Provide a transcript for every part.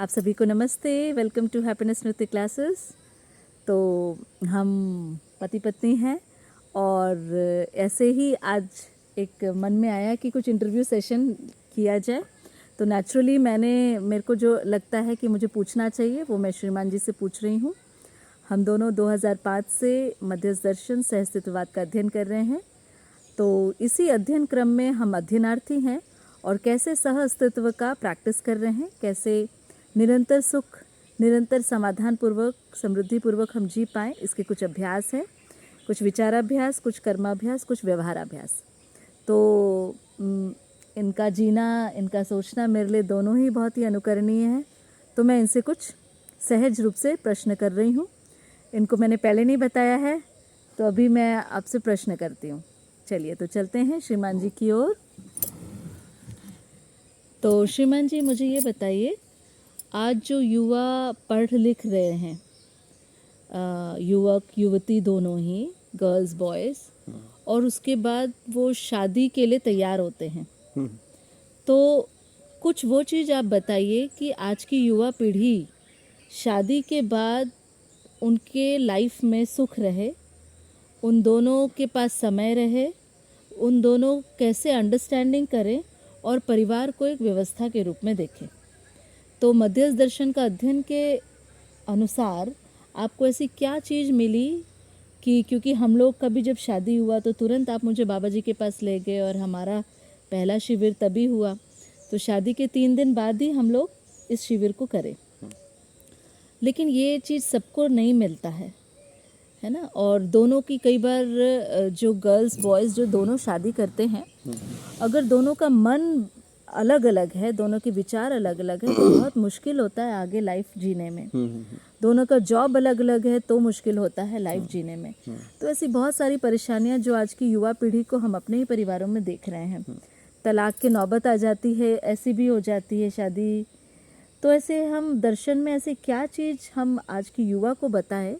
आप सभी को नमस्ते, वेलकम टू हैप्पीनेस नृत्य क्लासेस। तो हम पति पत्नी हैं और ऐसे ही आज एक मन में आया कि कुछ इंटरव्यू सेशन किया जाए। तो नेचुरली मेरे को जो लगता है कि मुझे पूछना चाहिए वो मैं श्रीमान जी से पूछ रही हूँ। हम दोनों 2005 से मध्यस्थ दर्शन सहअस्तित्ववाद का अध्ययन कर रहे हैं। तो इसी अध्ययन क्रम में हम अध्ययनार्थी हैं और कैसे सह अस्तित्व का प्रैक्टिस कर रहे हैं, कैसे निरंतर सुख, निरंतर समाधान पूर्वक, समृद्धि पूर्वक हम जी पाएँ, इसके कुछ अभ्यास हैं, कुछ विचाराभ्यास, कुछ कर्माभ्यास, कुछ व्यवहाराभ्यास। तो इनका जीना, इनका सोचना मेरे लिए दोनों ही बहुत ही अनुकरणीय है। तो मैं इनसे कुछ सहज रूप से प्रश्न कर रही हूँ। इनको मैंने पहले नहीं बताया है, तो अभी मैं आपसे प्रश्न करती हूँ। चलिए तो चलते हैं श्रीमान जी की ओर। तो श्रीमान जी मुझे ये बताइए, आज जो युवा पढ़ लिख रहे हैं, युवक युवती दोनों ही, गर्ल्स बॉयज़, और उसके बाद वो शादी के लिए तैयार होते हैं, तो कुछ वो चीज़ आप बताइए कि आज की युवा पीढ़ी शादी के बाद उनके लाइफ में सुख रहे, उन दोनों के पास समय रहे, उन दोनों कैसे अंडरस्टैंडिंग करें और परिवार को एक व्यवस्था के रूप में देखें। तो मध्यस्थ दर्शन का अध्ययन के अनुसार आपको ऐसी क्या चीज़ मिली कि, क्योंकि हम लोग का भी जब शादी हुआ तो तुरंत आप मुझे बाबा जी के पास ले गए और हमारा पहला शिविर तभी हुआ, तो शादी के 3 दिन बाद ही हम लोग इस शिविर को करें। लेकिन ये चीज़ सबको नहीं मिलता है ना। और दोनों की कई बार जो गर्ल्स बॉयज़ जो दोनों शादी करते हैं, अगर दोनों का मन अलग अलग है, दोनों के विचार अलग अलग है, तो बहुत मुश्किल होता है आगे लाइफ जीने में। दोनों का जॉब अलग अलग है तो मुश्किल होता है लाइफ जीने में। तो ऐसी बहुत सारी परेशानियां जो आज की युवा पीढ़ी को हम अपने ही परिवारों में देख रहे हैं। तलाक की नौबत आ जाती है, ऐसी भी हो जाती है शादी। तो ऐसे हम दर्शन में ऐसे क्या चीज़ हम आज की युवा को बताएं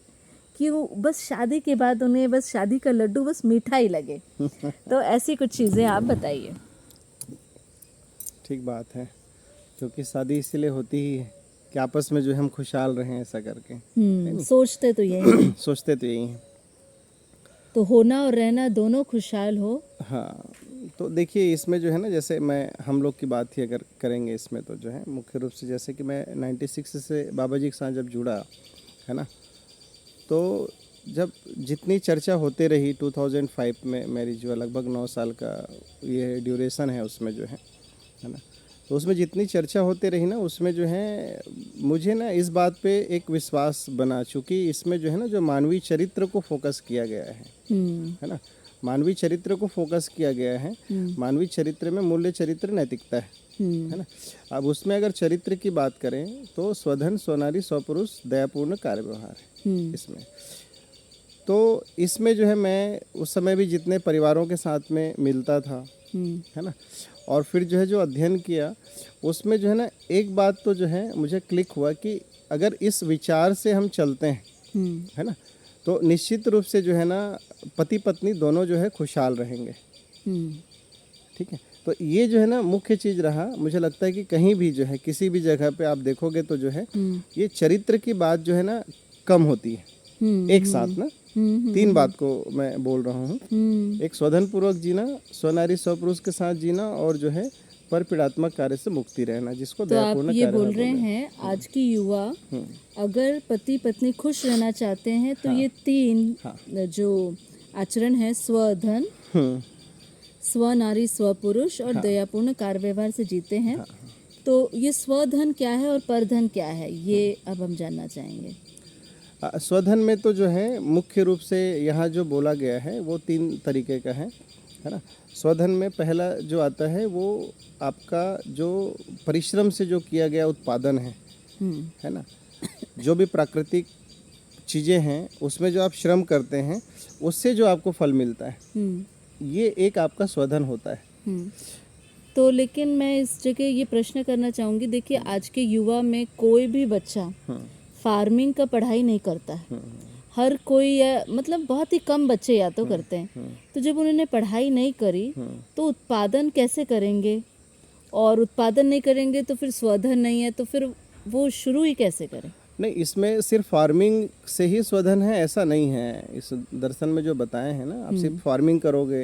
कि वो बस शादी के बाद उन्हें बस शादी का लड्डू बस मीठा ही लगे। तो ऐसी कुछ चीज़ें आप बताइए। ठीक बात है, क्योंकि शादी इसलिए होती ही है कि आपस में जो हम खुशहाल रहें, ऐसा करके सोचते तो यही हैं। सोचते तो यही हैं। तो होना और रहना दोनों खुशहाल हो। हाँ, तो देखिए इसमें जो है ना, जैसे हम लोग की बात ही अगर करेंगे इसमें, तो जो है मुख्य रूप से जैसे कि मैं 96 से बाबा जी के साथ जब जुड़ा है ना, तो जब जितनी चर्चा होते रही 2005 में मैरिज हुआ, लगभग 9 साल का ये ड्यूरेशन है उसमें जो है ना, तो उसमें जितनी चर्चा होते रही ना, उसमें जो है मुझे ना इस बात पे एक विश्वास बना, चूँकि इसमें जो है ना जो मानवीय चरित्र को फोकस किया गया है ना, मानवीय चरित्र को फोकस किया गया है। मानवीय चरित्र में मूल्य, चरित्र, नैतिकता है ना। अब उसमें अगर चरित्र की बात करें तो स्वधन, स्वनारी, स्वपुरुष, दयापूर्ण कार्य व्यवहार है इसमें। तो इसमें जो है मैं उस समय भी जितने परिवारों के साथ में मिलता था है ना, और फिर जो है जो अध्ययन किया, उसमें जो है ना एक बात तो जो है मुझे क्लिक हुआ कि अगर इस विचार से हम चलते हैं है ना, तो निश्चित रूप से जो है ना पति पत्नी दोनों जो है खुशहाल रहेंगे। ठीक है, तो ये जो है ना मुख्य चीज़ रहा। मुझे लगता है कि कहीं भी जो है किसी भी जगह पे आप देखोगे तो जो है ये चरित्र की बात जो है ना कम होती है। एक साथ ना 3 बात को मैं बोल रहा हूँ, एक स्वधन पूर्वक जीना, स्वनारी स्वपुरुष के साथ जीना, और जो है पर पीड़ात्मक कार्य से मुक्ति रहना, जिसको तो आप ये बोल रहे हैं आज की युवा अगर पति पत्नी खुश रहना चाहते हैं तो ये 3 जो आचरण है, स्वधन, स्वनारी, स्वपुरुष और दयापूर्ण कार्य व्यवहार से जीते हैं। तो ये स्वधन क्या है और परधन क्या है, ये अब हम जानना चाहेंगे। स्वधन में तो जो है मुख्य रूप से यहाँ जो बोला गया है वो 3 तरीके का है ना। स्वधन में पहला जो आता है वो आपका जो परिश्रम से जो किया गया उत्पादन है ना, जो भी प्राकृतिक चीज़ें हैं उसमें जो आप श्रम करते हैं उससे जो आपको फल मिलता है, ये एक आपका स्वधन होता है। तो लेकिन मैं इस जगह ये प्रश्न करना चाहूँगी, देखिए आज के युवा में कोई भी बच्चा फार्मिंग का पढ़ाई नहीं करता है। हर कोई, या मतलब बहुत ही कम बच्चे या तो करते हैं। तो जब उन्होंने पढ़ाई नहीं करी तो उत्पादन कैसे करेंगे, और उत्पादन नहीं करेंगे तो फिर स्वधन नहीं है, तो फिर वो शुरू ही कैसे करें? नहीं, इसमें सिर्फ फार्मिंग से ही स्वधन है ऐसा नहीं है। इस दर्शन में जो बताए हैं ना, आप सिर्फ फार्मिंग करोगे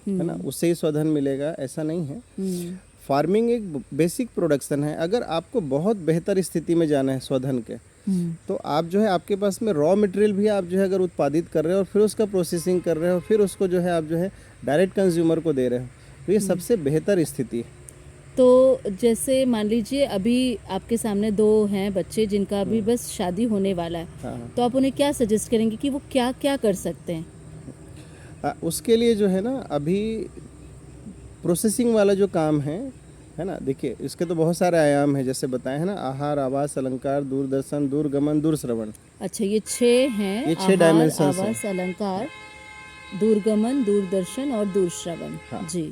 है ना, उससे ही स्वधन मिलेगा ऐसा नहीं है। फार्मिंग एक बेसिक प्रोडक्शन है। अगर आपको बहुत बेहतर स्थिति में जाना है स्वधन के, तो आप जो है आपके पास में रॉ मटेरियल भी आप जो है अगर उत्पादित कर रहे हो और फिर उसका प्रोसेसिंग कर रहे हो, फिर उसको जो है आप जो है डायरेक्ट कंज्यूमर को दे रहे हो, तो ये सबसे बेहतर स्थिति है। तो जैसे मान लीजिए अभी आपके सामने 2 हैं बच्चे जिनका अभी बस शादी होने वाला है, हाँ, तो आप उन्हें क्या सजेस्ट करेंगे कि वो क्या क्या कर सकते हैं? उसके लिए जो है ना अभी प्रोसेसिंग वाला जो काम है ना, देखिए इसके तो बहुत सारे आयाम हैं जैसे बताए हैं ना, आहार, आवास, अलंकार, दूरदर्शन, दूरगमन, दूरश्रवण। अच्छा, ये 6 हैं। ये 6 आहार, डायमेंशंस हैं। आवास, अलंकार, दूरगमन, दूरदर्शन और दूरश्रवण। हाँ। जी।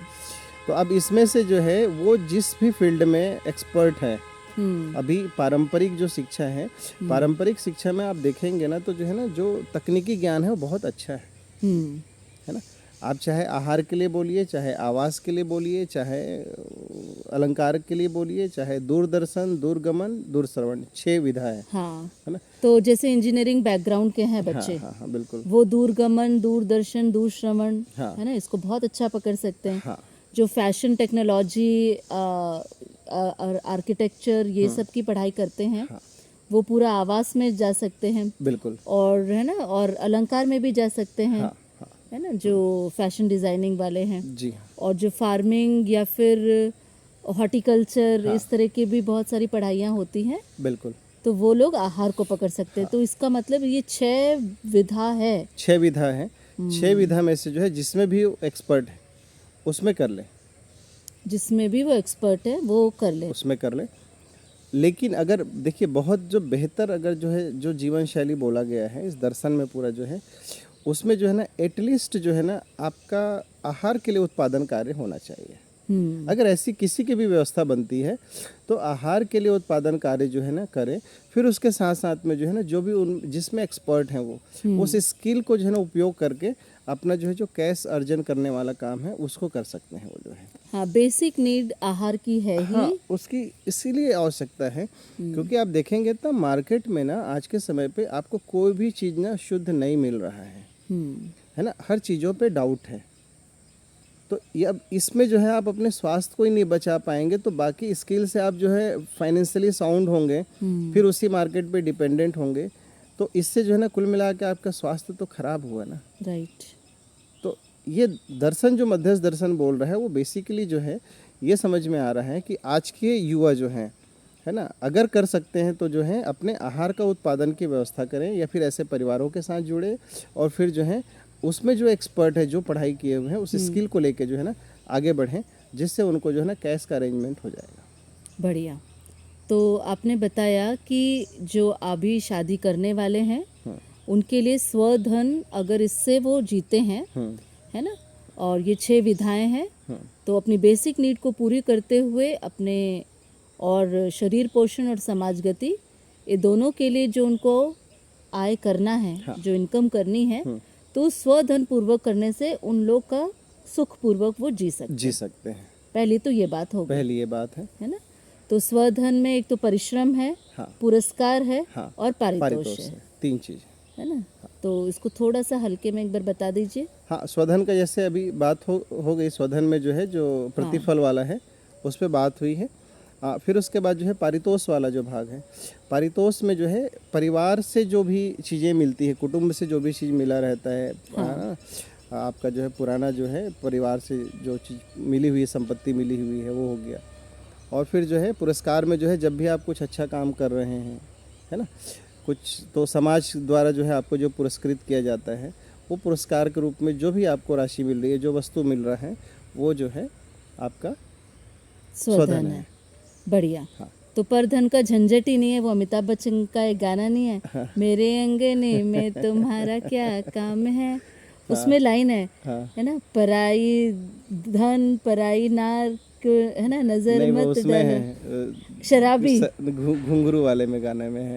तो अब इसमें से जो है वो जिस भी फील्ड में एक्सपर्ट है, अभी पारंपरिक जो शिक्षा है, पारंपरिक शिक्षा में आप देखेंगे ना तो जो है ना जो तकनीकी ज्ञान है वो बहुत अच्छा है ना। आप चाहे आहार के लिए बोलिए, चाहे आवास के लिए बोलिए, चाहे अलंकार के लिए बोलिए, चाहे दूरदर्शन, दूरगमन, दूरश्रवण, 6 विधा हाँ। है ना। तो जैसे इंजीनियरिंग बैकग्राउंड के हैं बच्चे, हाँ बिल्कुल। वो दूरगमन, दूरदर्शन, दूरश्रवण, हाँ। है ना, इसको बहुत अच्छा पकड़ सकते हैं। हाँ। जो फैशन टेक्नोलॉजी और आर्किटेक्चर ये सब की पढ़ाई करते हैं, वो पूरा आवास में जा सकते हैं। बिल्कुल। और है ना, और अलंकार में भी जा सकते हैं। हाँ, है ना, जो फैशन डिजाइनिंग वाले हैं। जी। और जो फार्मिंग या फिर हॉर्टिकल्चर, इस तरह की भी बहुत सारी पढ़ाइयाँ होती हैं, बिल्कुल। तो वो लोग आहार को पकड़ सकते हैं। तो इसका मतलब ये 6 विधा है। 6 विधा है। 6 विधा में से जो है जिसमें भी एक्सपर्ट है उसमें कर ले, जिसमें भी वो एक्सपर्ट है वो कर ले। उसमें कर ले। लेकिन अगर देखिए बहुत जो बेहतर अगर जो है जो जीवन शैली बोला गया है इस दर्शन में पूरा जो है, उसमें जो है ना एटलीस्ट जो है ना आपका आहार के लिए उत्पादन कार्य होना चाहिए। अगर ऐसी किसी की भी व्यवस्था बनती है तो आहार के लिए उत्पादन कार्य जो है ना करें, फिर उसके साथ साथ में जो है ना जो भी उन जिसमें एक्सपर्ट हैं वो उस स्किल को जो है ना उपयोग करके अपना जो है जो कैश अर्जन करने वाला काम है उसको कर सकते हैं वो जो है। हाँ, बेसिक नीड आहार की है ही। हाँ, उसकी इसीलिए आवश्यकता है क्योंकि आप देखेंगे तो मार्केट में ना आज के समय पे आपको कोई भी चीज़ ना शुद्ध नहीं मिल रहा है ना, हर चीज़ों पे डाउट है। तो ये अब इसमें जो है आप अपने स्वास्थ्य को ही नहीं बचा पाएंगे तो बाकी स्किल से आप जो है फाइनेंशियली साउंड होंगे, फिर उसी मार्केट पे डिपेंडेंट होंगे, तो इससे जो है ना कुल मिला के आपका स्वास्थ्य तो खराब हुआ ना। राइट। तो ये दर्शन जो मध्यस्थ दर्शन बोल रहा है वो बेसिकली जो है ये समझ में आ रहा है कि आज के युवा जो हैं है ना, अगर कर सकते हैं तो जो है अपने आहार का उत्पादन की व्यवस्था करें या फिर ऐसे परिवारों के साथ जुड़े और फिर जो है उसमें जो एक्सपर्ट है जो पढ़ाई किए हुए हैं उस स्किल को लेके जो है ना आगे बढ़ें, जिससे उनको जो है ना कैश का अरेंजमेंट हो जाएगा। बढ़िया। तो आपने बताया कि जो अभी शादी करने वाले हैं उनके लिए स्वधन अगर इससे वो जीते हैं, है ना, और ये 6 विधाएं हैं, तो अपनी बेसिक नीड को पूरी करते हुए अपने और शरीर पोषण और समाज गति, ये दोनों के लिए जो उनको आय करना है, जो इनकम करनी है, तो स्वधन पूर्वक करने से उन लोग का सुख पूर्वक वो जी सकते हैं। पहली तो ये बात हो गई। पहली ये बात है ना। तो स्वधन में एक तो परिश्रम है, पुरस्कार है और पारितोष है। 3 चीज है ना। तो इसको थोड़ा सा हल्के में एक बार बता दीजिए। हाँ, स्वधन का जैसे अभी बात हो गई, स्वधन में जो है जो प्रतिफल वाला है उस पर बात हुई है। फिर उसके बाद जो है पारितोष वाला जो भाग है, पारितोष में जो है परिवार से जो भी चीज़ें मिलती है, कुटुंब से जो भी चीज़ मिला रहता है, आपका जो है पुराना जो है परिवार से जो चीज़ मिली हुई संपत्ति मिली हुई है वो हो गया। और फिर जो है पुरस्कार में जो है जब भी आप कुछ अच्छा काम कर रहे हैं है ना, कुछ तो समाज द्वारा जो है आपको जो पुरस्कृत किया जाता है वो पुरस्कार के रूप में जो भी आपको राशि मिल रही है, जो वस्तु मिल रहा है, वो जो है आपका स्वधन है। बढ़िया। तो पर धन का झंझट ही नहीं है। वो अमिताभ बच्चन का एक गाना नहीं है, मेरे अंगने में तुम्हारा क्या काम है, उसमें लाइन है ना, पराई धन पराई नार है ना, नजर मत डालो, शराबी घुंघरू वाले में गाने में है।